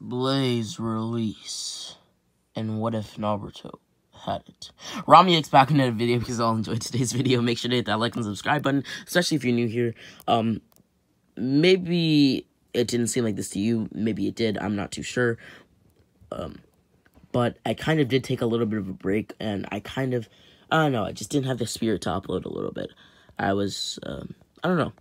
Blaze release. And what if Naruto had it? Ramiek's back in a video because I'll enjoy today's video. Make sure to hit that like and subscribe button, especially if you're new here. Maybe it didn't seem like this to you. Maybe it did. I'm not too sure. But I kind of did take a little bit of a break, and I don't know, I just didn't have the spirit to upload a little bit. I was, I don't know.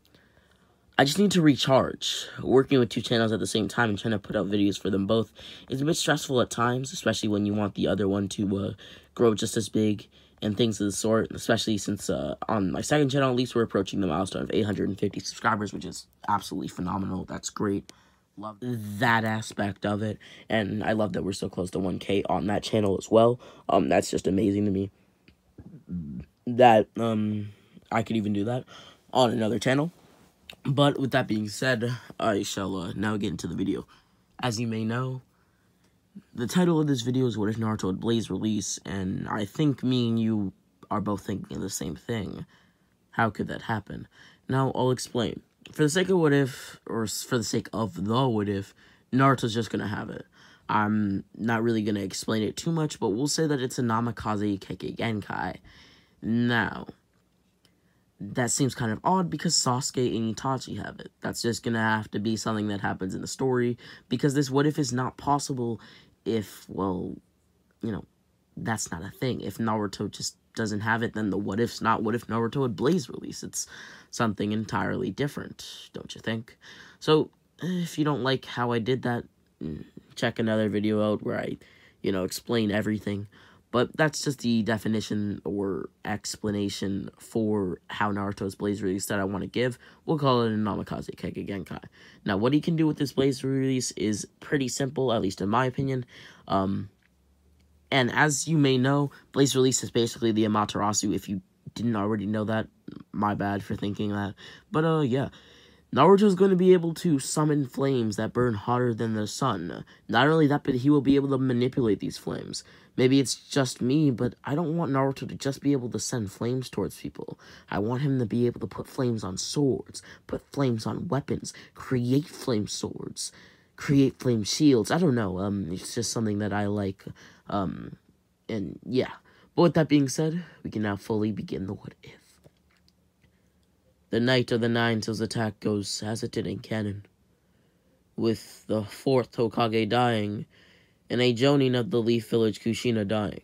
I just need to recharge. Working with two channels at the same time and trying to put out videos for them both is a bit stressful at times, especially when you want the other one to grow just as big and things of the sort, especially since on my second channel, at least, we're approaching the milestone of 850 subscribers, which is absolutely phenomenal. That's great. Love that aspect of it, and I love that we're so close to 1K on that channel as well. That's just amazing to me that I could even do that on another channel. But with that being said, I shall now get into the video. As you may know, the title of this video is What If Naruto Had Blaze Release, and I think me and you are both thinking of the same thing. How could that happen? Now, I'll explain. For the sake of what if, or for the sake of the what if, Naruto's just gonna have it. I'm not really gonna explain it too much, but we'll say that it's a Namikaze Kekkei Genkai. Now, that seems kind of odd because Sasuke and Itachi have it. That's just gonna have to be something that happens in the story, because this what if is not possible if, well, you know, that's not a thing. If Naruto just doesn't have it, then the what if's not what if Naruto had Blaze release. It's something entirely different, don't you think? So, if you don't like how I did that, check another video out where I, explain everything. But that's just the definition or explanation for how Naruto's Blaze release that I want to give. We'll call it a Namikaze Kekkei Genkai. Now, what he can do with this Blaze release is pretty simple, at least in my opinion. And as you may know, Blaze release is basically the Amaterasu. If you didn't already know that, my bad for thinking that. But, yeah. Naruto's going to be able to summon flames that burn hotter than the sun. Not only that, but he will be able to manipulate these flames. Maybe it's just me, but I don't want Naruto to just be able to send flames towards people. I want him to be able to put flames on swords, put flames on weapons, create flame swords, create flame shields. I don't know, it's just something that I like, and yeah. But with that being said, we can now fully begin the what if. The night of the Nine Tails attack goes as it did in canon, with the 4th Hokage dying, and a Jonin of the Leaf Village Kushina dying.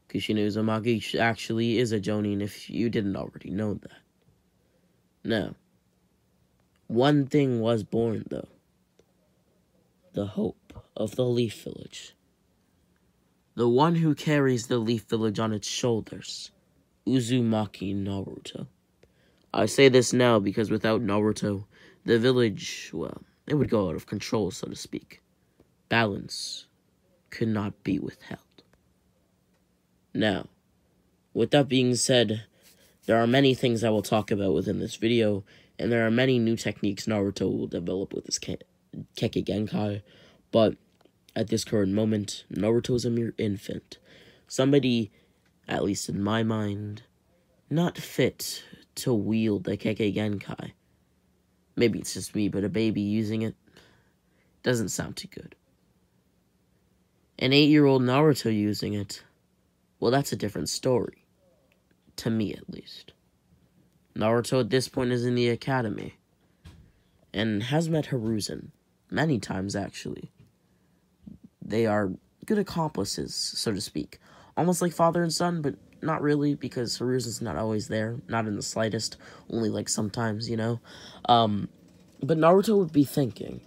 Kushina Uzumaki actually is a Jonin if you didn't already know that. Now, one thing was born though. The hope of the Leaf Village. The one who carries the Leaf Village on its shoulders, Uzumaki Naruto. I say this now because without Naruto, the village, well, it would go out of control, so to speak. Balance could not be withheld. Now, with that being said, there are many things I will talk about within this video, and there are many new techniques Naruto will develop with his Kekkei Genkai, but at this current moment, Naruto is a mere infant. Somebody, at least in my mind, not fit to wield the Kekkei Genkai. Maybe it's just me, but a baby using it doesn't sound too good. An 8-year-old Naruto using it, well, that's a different story. To me, at least. Naruto at this point is in the academy, and has met Hiruzen many times, actually. They are good accomplices, so to speak. Almost like father and son, but not really, because Hiruzen's not always there. Not in the slightest. Only, like, sometimes, But Naruto would be thinking.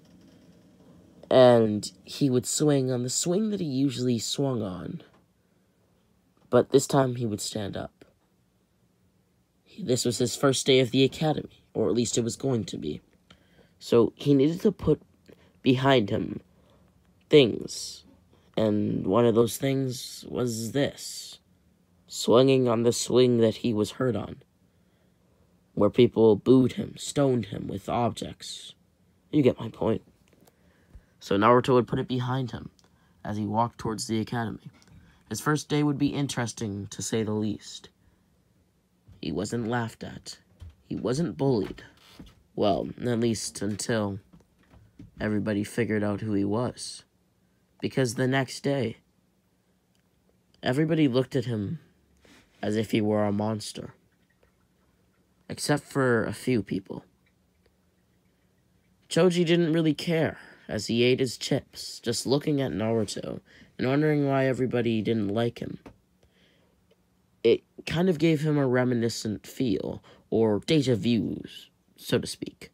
And he would swing on the swing that he usually swung on. But this time he would stand up. This was his first day of the academy. Or at least it was going to be. So he needed to put behind him things. And one of those things was this. Swinging on the swing that he was hurt on, where people booed him, stoned him with objects. You get my point. So Naruto would put it behind him as he walked towards the academy. His first day would be interesting, to say the least. He wasn't laughed at. He wasn't bullied. Well, at least until everybody figured out who he was. because the next day, everybody looked at him as if he were a monster. Except for a few people. Choji didn't really care, as he ate his chips, just looking at Naruto, and wondering why everybody didn't like him. It kind of gave him a reminiscent feel, or deja vu, so to speak.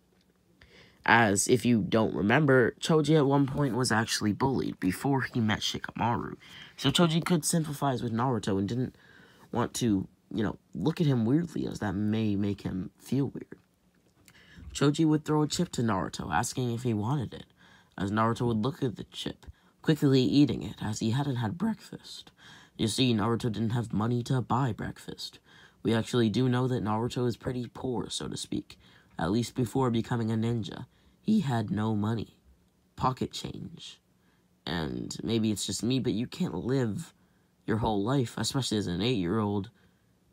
As, if you don't remember, Choji at one point was actually bullied before he met Shikamaru. So Choji could sympathize with Naruto and didn't want to, look at him weirdly, as that may make him feel weird. Choji would throw a chip to Naruto, asking if he wanted it, as Naruto would look at the chip, quickly eating it, as he hadn't had breakfast. You see, Naruto didn't have money to buy breakfast. We actually do know that Naruto is pretty poor, so to speak. At least before becoming a ninja, he had no money. Pocket change. And maybe it's just me, but you can't live your whole life, especially as an 8-year-old,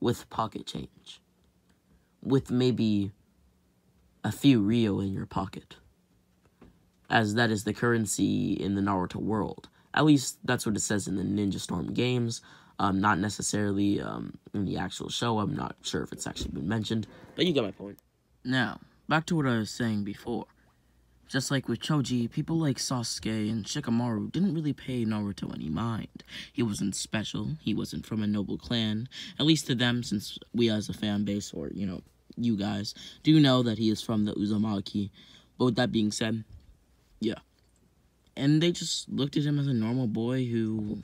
with pocket change. With maybe a few Ryo in your pocket. As that is the currency in the Naruto world. At least that's what it says in the Ninja Storm games. Not necessarily in the actual show. I'm not sure if it's actually been mentioned. But you get my point. Now, back to what I was saying before. Just like with Choji, people like Sasuke and Shikamaru didn't really pay Naruto any mind. He wasn't special, he wasn't from a noble clan, at least to them, since we as a fan base, or, you guys, do know that he is from the Uzumaki. But with that being said, yeah. And they just looked at him as a normal boy who,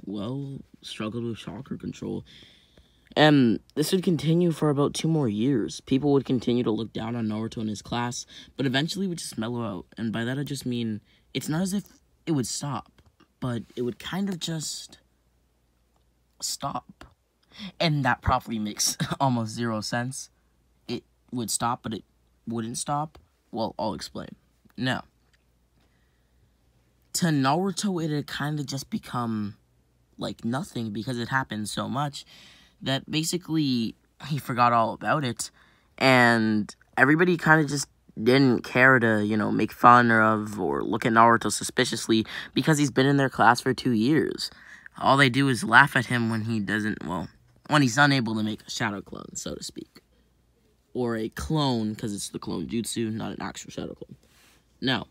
struggled with chakra control. And this would continue for about 2 more years. People would continue to look down on Naruto in his class, but eventually would just mellow out. And by that I just mean, it's not as if it would stop, but it would kind of just stop. And that probably makes almost 0 sense. It would stop, but it wouldn't stop. Well, I'll explain. Now, to Naruto, it had kind of just become like nothing because it happened so much that basically he forgot all about it, and everybody kind of just didn't care to, make fun of or look at Naruto suspiciously because he's been in their class for 2 years. All they do is laugh at him when he doesn't, when he's unable to make a shadow clone, so to speak. Or a clone, because it's the clone jutsu, not an actual shadow clone. Now,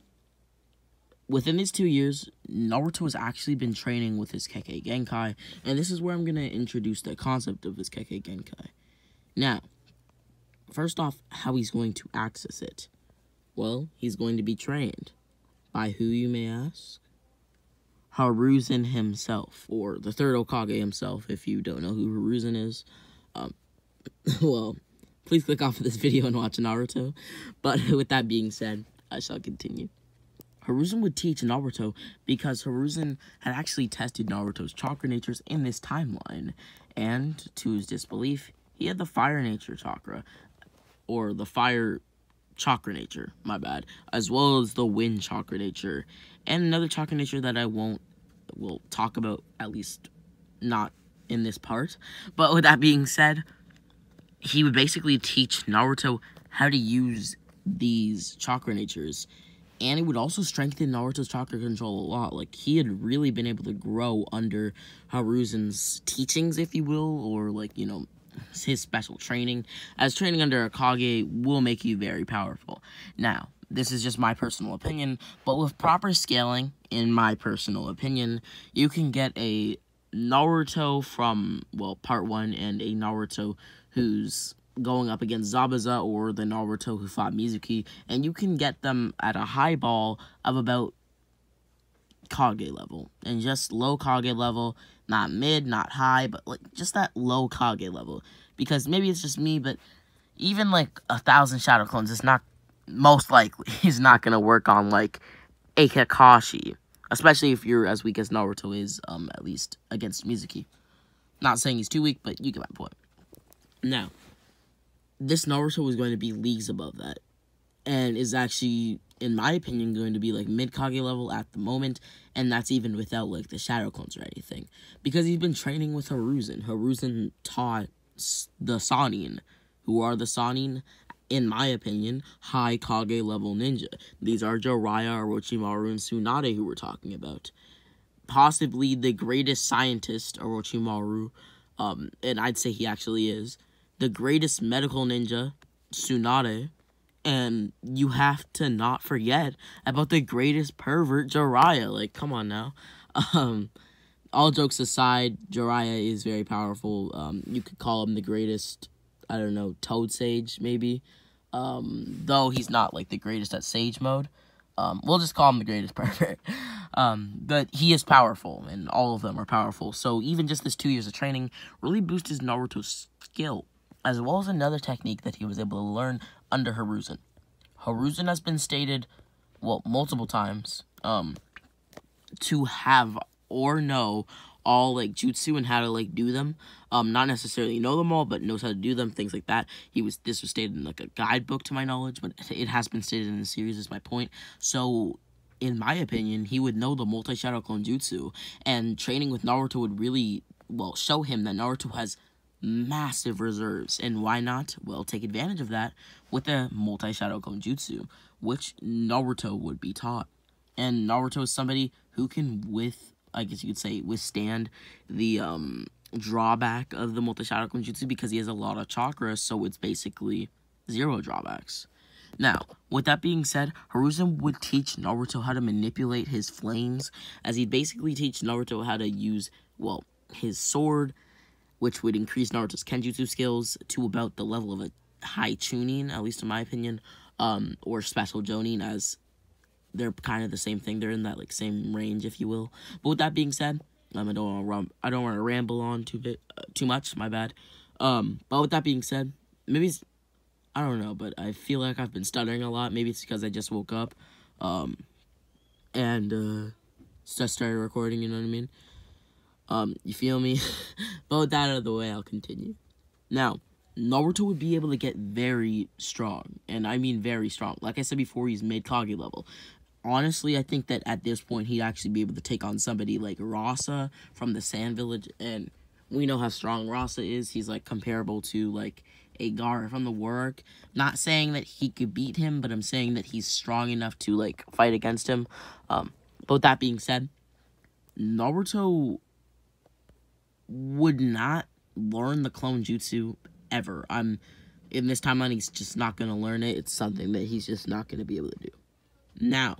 within these 2 years, Naruto has actually been training with his Kekkei Genkai, and this is where I'm going to introduce the concept of his Kekkei Genkai. Now, first off, how he's going to access it. Well, he's going to be trained. By who, you may ask? Hiruzen himself, or the third Hokage himself, if you don't know who Hiruzen is. Please click off of this video and watch Naruto. But with that being said, I shall continue. Hiruzen would teach Naruto because Hiruzen had actually tested Naruto's chakra natures in this timeline, and to his disbelief, he had the fire nature chakra, or the fire chakra nature, my bad, as well as the wind chakra nature, and another chakra nature that I will talk about, at least not in this part. But with that being said, he would basically teach Naruto how to use these chakra natures. And it would also strengthen Naruto's chakra control a lot. Like, he had really been able to grow under Hiruzen's teachings, if you will, or, his special training. As training under a Kage will make you very powerful. Now, this is just my personal opinion, but with proper scaling, in my personal opinion, you can get a Naruto from, part 1, and a Naruto who's going up against Zabuza, or the Naruto who fought Mizuki, and you can get them at a high ball of about Kage level, and just low Kage level, not mid, not high, but just that low Kage level, because maybe it's just me, but even 1,000 shadow clones is not, most likely, is not going to work on a Kakashi, especially if you're as weak as Naruto is, at least against Mizuki. Not saying he's too weak, but you get my point. Now, this Naruto is going to be leagues above that, and is actually, in my opinion, going to be mid-Kage level at the moment, and that's even without the shadow clones or anything, because he's been training with Hiruzen. Hiruzen taught the Sannin, who are the Sannin, in my opinion, high Kage level ninja. These are Jiraiya, Orochimaru, and Tsunade who we're talking about. possibly the greatest scientist, Orochimaru, and I'd say he actually is, the greatest medical ninja, Tsunade, and you have to not forget about the greatest pervert, Jiraiya. Like, come on now. All jokes aside, Jiraiya is very powerful. You could call him the greatest, I don't know, Toad Sage, maybe. Though he's not, like, the greatest at Sage mode. We'll just call him the greatest pervert. But he is powerful, and all of them are powerful. So even just this 2 years of training really boosted Naruto's skill, as well as another technique that he was able to learn under Hiruzen. Hiruzen has been stated, well, multiple times, to have or know all, like, jutsu and how to, like, do them. Not necessarily know them all, but knows how to do them, things like that. This was stated in, like, a guidebook to my knowledge, but it has been stated in the series, is my point. So, in my opinion, he would know the multi-shadow clone jutsu, and training with Naruto would really, well, show him that Naruto has massive reserves, and why not? Well, take advantage of that with the multi-shadow clone jutsu, which Naruto would be taught. And Naruto is somebody who can, I guess you could say, withstand the drawback of the multi-shadow clone jutsu, because he has a lot of chakra, so it's basically 0 drawbacks. Now, with that being said, Hiruzen would teach Naruto how to manipulate his flames, as he'd basically teach Naruto how to use, well, his sword, which would increase Naruto's Kenjutsu skills to about the level of a high Chunin, at least in my opinion, or special Jonin, as they're kind of the same thing. They're in that, like, same range, if you will. But with that being said, I don't want to ramble on too much. My bad. But with that being said, maybe I don't know, but I feel like I've been stuttering a lot. Maybe it's because I just woke up, and just started recording. You know what I mean? You feel me? But with that out of the way, I'll continue. Now, Naruto would be able to get very strong, and I mean very strong. Like I said before, he's mid-Kage level. Honestly, I think that at this point, he'd actually be able to take on somebody like Rasa from the Sand Village, and we know how strong Rasa is. He's, like, comparable to, like, Agar from the work. Not saying that he could beat him, but I'm saying that he's strong enough to, like, fight against him. But with that being said, Naruto would not learn the clone jutsu ever. In this timeline, he's just not going to learn it. It's something that he's just not going to be able to do. Now,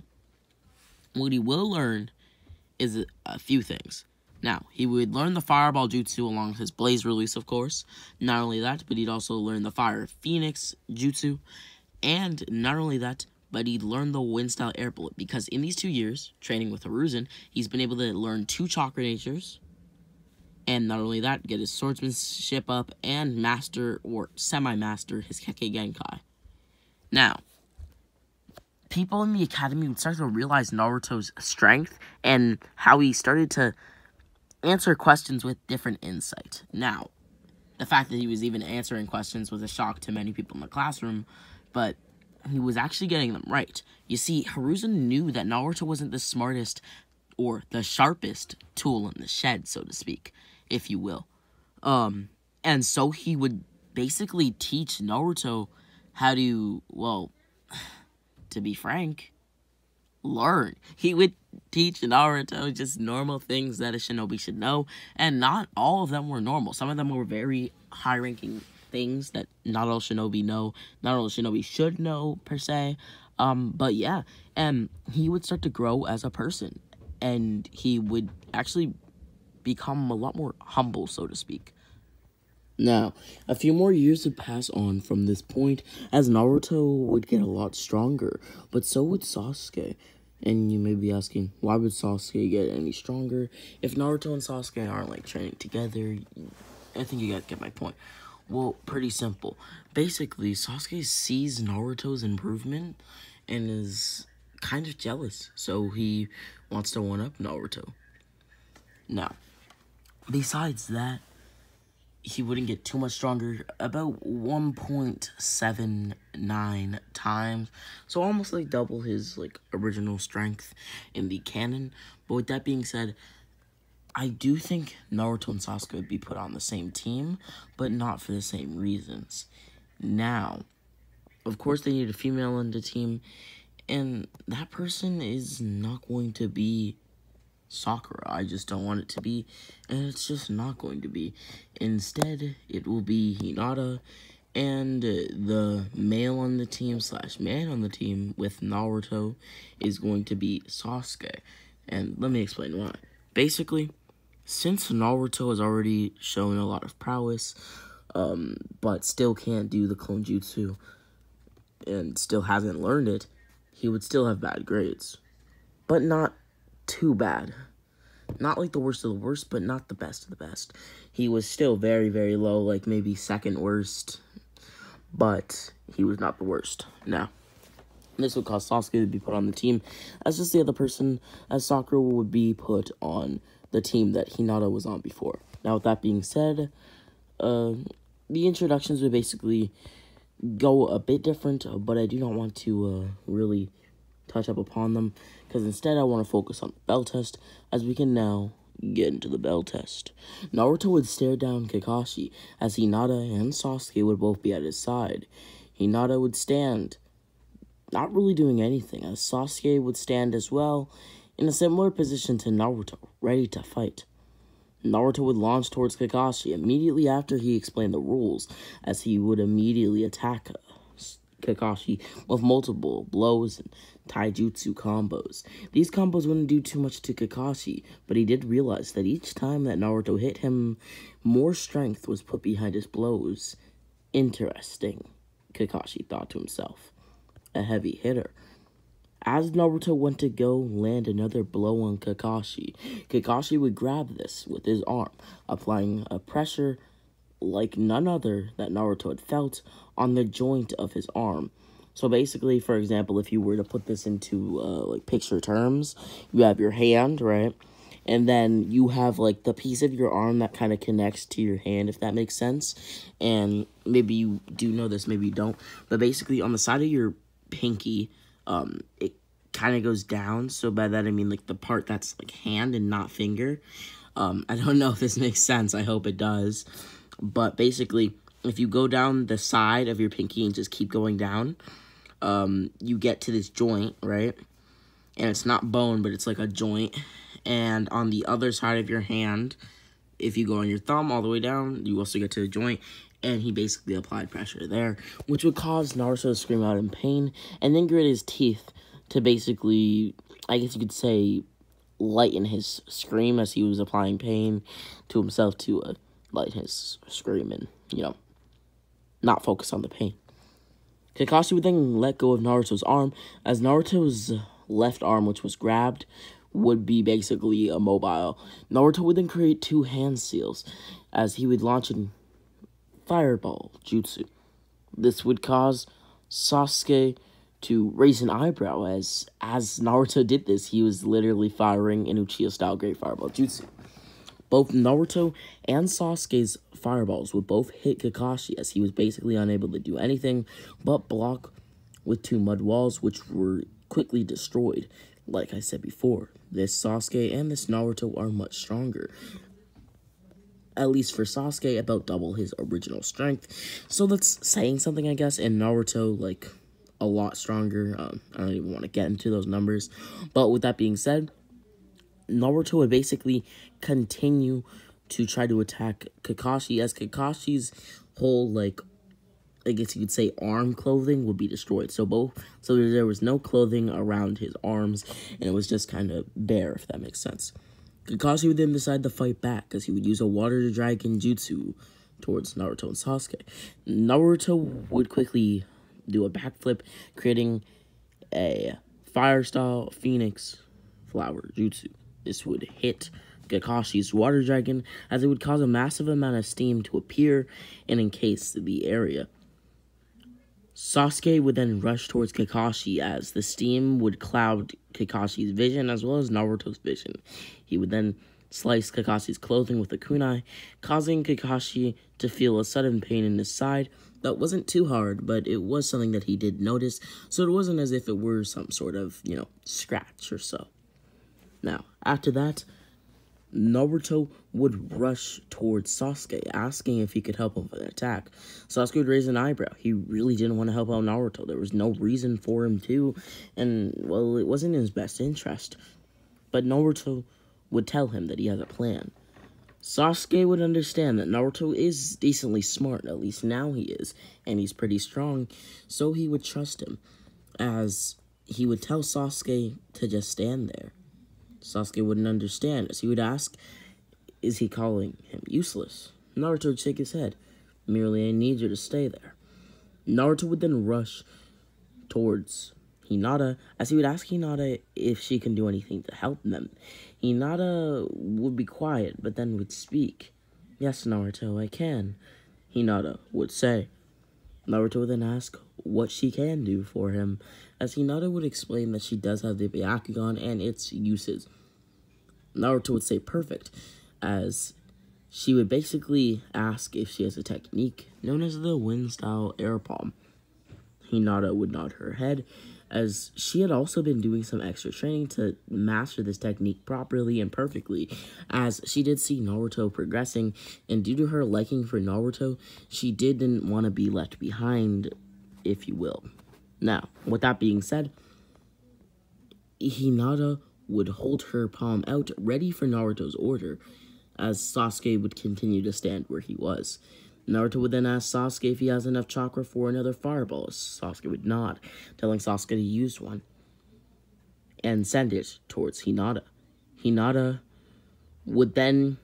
what he will learn is a few things. Now, he would learn the Fireball Jutsu along with his Blaze release, of course. Not only that, but he'd also learn the Fire Phoenix Jutsu. And not only that, but he'd learn the Wind Style Air Bullet. Because in these 2 years, training with Hiruzen, he's been able to learn 2 Chakra Natures. And not only that, get his swordsmanship up and master, or semi-master, his Kekkei Genkai. Now, people in the academy would start to realize Naruto's strength and how he started to answer questions with different insight. Now, the fact that he was even answering questions was a shock to many people in the classroom, but he was actually getting them right. You see, Hiruzen knew that Naruto wasn't the smartest or the sharpest tool in the shed, so to speak, if you will. And so he would basically teach Naruto how to, well, to be frank, learn. He would teach Naruto just normal things that a shinobi should know, and not all of them were normal. Some of them were very high-ranking things that not all shinobi know, not all shinobi should know, per se. But yeah, and he would start to grow as a person, and he would actually become a lot more humble, so to speak. Now, a few more years would pass on from this point, as Naruto would get a lot stronger, but so would Sasuke. And you may be asking, why would Sasuke get any stronger if Naruto and Sasuke aren't, like, training together? I think you guys get my point. Well, pretty simple. Basically, Sasuke sees Naruto's improvement and is kind of jealous, so he wants to one-up Naruto. Now, besides that, he wouldn't get too much stronger, about 1.79 times, so almost, like, double his, like, original strength in the canon. But with that being said, I do think Naruto and Sasuke would be put on the same team, but not for the same reasons. Now, of course, they need a female on the team, and that person is not going to be Sakura. I just don't want it to be, and it's just not going to be. Instead, it will be Hinata, and the male on the team slash man on the team with Naruto is going to be Sasuke. And let me explain why. Basically, since Naruto has already shown a lot of prowess, but still can't do the clone jutsu, and still hasn't learned it, he would still have bad grades. But not too bad. Not like the worst of the worst, but not the best of the best. He was still very, very low, like maybe second worst, but he was not the worst. Now, this would cause Sasuke to be put on the team as just the other person, as Sakura would be put on the team that Hinata was on before. Now, with that being said, the introductions would basically go a bit different, but I do not want to really touch up upon them, because instead I want to focus on the bell test, as we can now get into the bell test. Naruto would stare down Kakashi, as Hinata and Sasuke would both be at his side. Hinata would stand, not really doing anything, as Sasuke would stand as well, in a similar position to Naruto, ready to fight. Naruto would launch towards Kakashi immediately after he explained the rules, as he would immediately attack Kakashi with multiple blows and taijutsu combos. These combos wouldn't do too much to Kakashi, but he did realize that each time that Naruto hit him, more strength was put behind his blows. Interesting, Kakashi thought to himself. A heavy hitter. As Naruto went to go land another blow on Kakashi, Kakashi would grab this with his arm, applying a pressure like none other that Naruto had felt on the joint of his arm. So basically, for example, if you were to put this into like picture terms, you have your hand, right? And then you have like the piece of your arm that kind of connects to your hand, if that makes sense. And maybe you do know this, maybe you don't. But basically, on the side of your pinky, it kind of goes down. So by that I mean like the part that's like hand and not finger. I don't know if this makes sense. I hope it does. But basically, if you go down the side of your pinky and just keep going down, you get to this joint, right? And it's not bone, but it's like a joint. And on the other side of your hand, if you go on your thumb all the way down, you also get to the joint. And he basically applied pressure there, which would cause Naruto to scream out in pain and then grit his teeth to basically, I guess you could say, lighten his scream as he was applying pain to himself to light his scream and, not focus on the pain. Kakashi would then let go of Naruto's arm, as Naruto's left arm, which was grabbed, would be basically immobile. Naruto would then create two hand seals, as he would launch a fireball jutsu. This would cause Sasuke to raise an eyebrow, as Naruto did this, he was literally firing an Uchiha-style Great Fireball jutsu. Both Naruto and Sasuke's fireballs would both hit Kakashi, as he was basically unable to do anything but block with two mud walls, which were quickly destroyed. Like I said before, this Sasuke and this Naruto are much stronger. At least for Sasuke, about double his original strength. So that's saying something, I guess, and Naruto, like, a lot stronger. I don't even want to get into those numbers. But with that being said, Naruto would basically continue to try to attack Kakashi, as Kakashi's whole, like, I guess you could say arm clothing would be destroyed. So there was no clothing around his arms, and it was just kind of bare, if that makes sense. Kakashi would then decide to fight back, as he would use a water dragon jutsu towards Naruto and Sasuke. Naruto would quickly do a backflip, creating a fire-style phoenix flower jutsu. This would hit Kakashi's water dragon, as it would cause a massive amount of steam to appear and encase the area. Sasuke would then rush towards Kakashi, as the steam would cloud Kakashi's vision as well as Naruto's vision. He would then slice Kakashi's clothing with a kunai, causing Kakashi to feel a sudden pain in his side. That wasn't too hard, but it was something that he did notice, so it wasn't as if it were some sort of, scratch or so. Now, after that, Naruto would rush towards Sasuke, asking if he could help him with an attack. Sasuke would raise an eyebrow. He really didn't want to help out Naruto. There was no reason for him to, and, well, it wasn't in his best interest. But Naruto would tell him that he has a plan. Sasuke would understand that Naruto is decently smart, at least now he is, and he's pretty strong, so he would trust him, as he would tell Sasuke to just stand there. Sasuke wouldn't understand, as he would ask, is he calling him useless? Naruto would shake his head. Merely, I need you to stay there. Naruto would then rush towards Hinata, as he would ask Hinata if she can do anything to help them. Hinata would be quiet, but then would speak. Yes, Naruto, I can, Hinata would say. Naruto would then ask what she can do for him, as Hinata would explain that she does have the Byakugan and its uses. Naruto would say perfect, as she would basically ask if she has a technique known as the wind-style air palm. Hinata would nod her head, as she had also been doing some extra training to master this technique properly and perfectly, as she did see Naruto progressing, and due to her liking for Naruto, she didn't want to be left behind, if you will. Now, with that being said, Hinata would hold her palm out, ready for Naruto's order, as Sasuke would continue to stand where he was. Naruto would then ask Sasuke if he has enough chakra for another fireball. Sasuke would nod, telling Sasuke to use one and send it towards Hinata. Hinata would then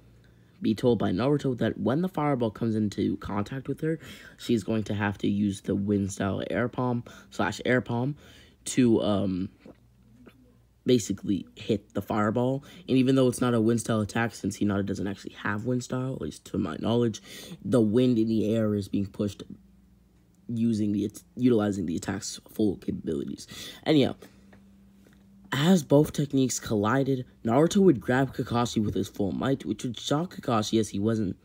be told by Naruto that when the fireball comes into contact with her, she's going to have to use the wind-style air palm to basically hit the fireball. And even though it's not a wind style attack, since Hinata doesn't actually have wind style, at least to my knowledge, the wind in the air is being pushed utilizing the attack's full capabilities. Anyhow, as both techniques collided, Naruto would grab Kakashi with his full might, which would shock Kakashi, as he wasn't,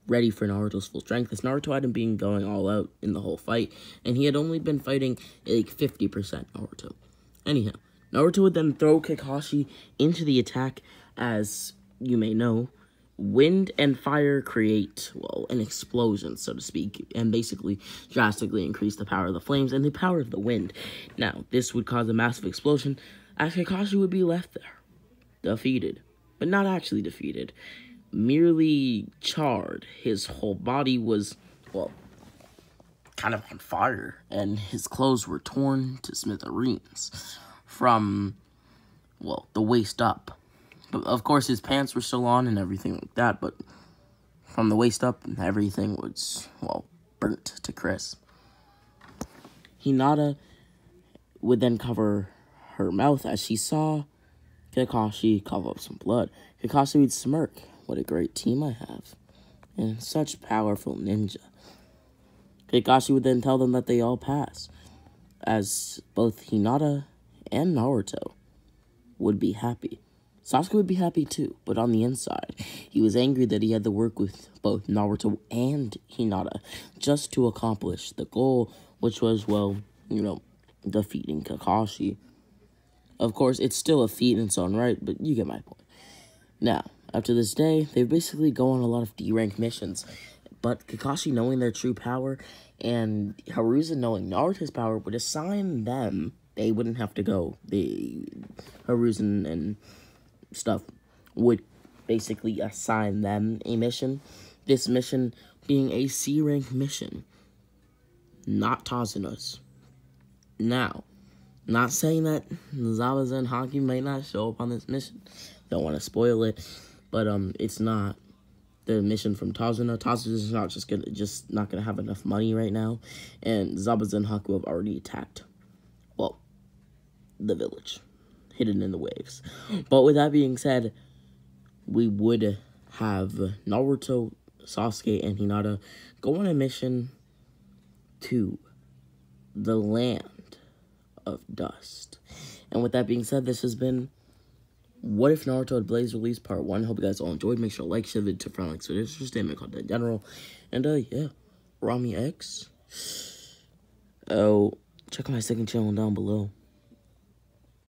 ready for Naruto's full strength, as Naruto hadn't been going all out in the whole fight, and he had only been fighting like 50% Naruto. Anyhow, Naruto would then throw Kakashi into the attack. As you may know, wind and fire create, an explosion, so to speak, and basically drastically increase the power of the flames and the power of the wind. Now, this would cause a massive explosion, as Kakashi would be left there, defeated, but not actually defeated, merely charred. His whole body was, kind of on fire, and his clothes were torn to smithereens from, the waist up. But of course, his pants were still on and everything like that, but from the waist up, everything was, burnt to crisp. Hinata would then cover her mouth as she saw Kakashi cough up some blood. Kakashi would smirk. What a great team I have, and such powerful ninja. Kakashi would then tell them that they all pass, as both Hinata and Naruto would be happy. Sasuke would be happy too, but on the inside, he was angry that he had to work with both Naruto and Hinata just to accomplish the goal, which was, defeating Kakashi. Of course, it's still a feat in its own right, but you get my point. Now, up to this day, they basically go on a lot of D-rank missions, but Kakashi, knowing their true power, and Hiruzen knowing Naruto's power, would assign them. They wouldn't have to go. Hiruzen and stuff would basically assign them a mission. This mission being a C-rank mission, not Tazuna's. Now, not saying that Zabuza and Haki might not show up on this mission. Don't want to spoil it, but it's not the mission from Tazuna. Tazuna's not gonna have enough money right now, and Zabuza and Haku have already attacked, the village, hidden in the waves. But with that being said, we would have Naruto, Sasuke, and Hinata go on a mission to the land of dust. And with that being said, this has been What If Naruto Had Blaze Release Part 1. Hope you guys all enjoyed. Make sure to like, share the video to friends, like, so this is statement content in general. And Rami X. Check out my second channel down below.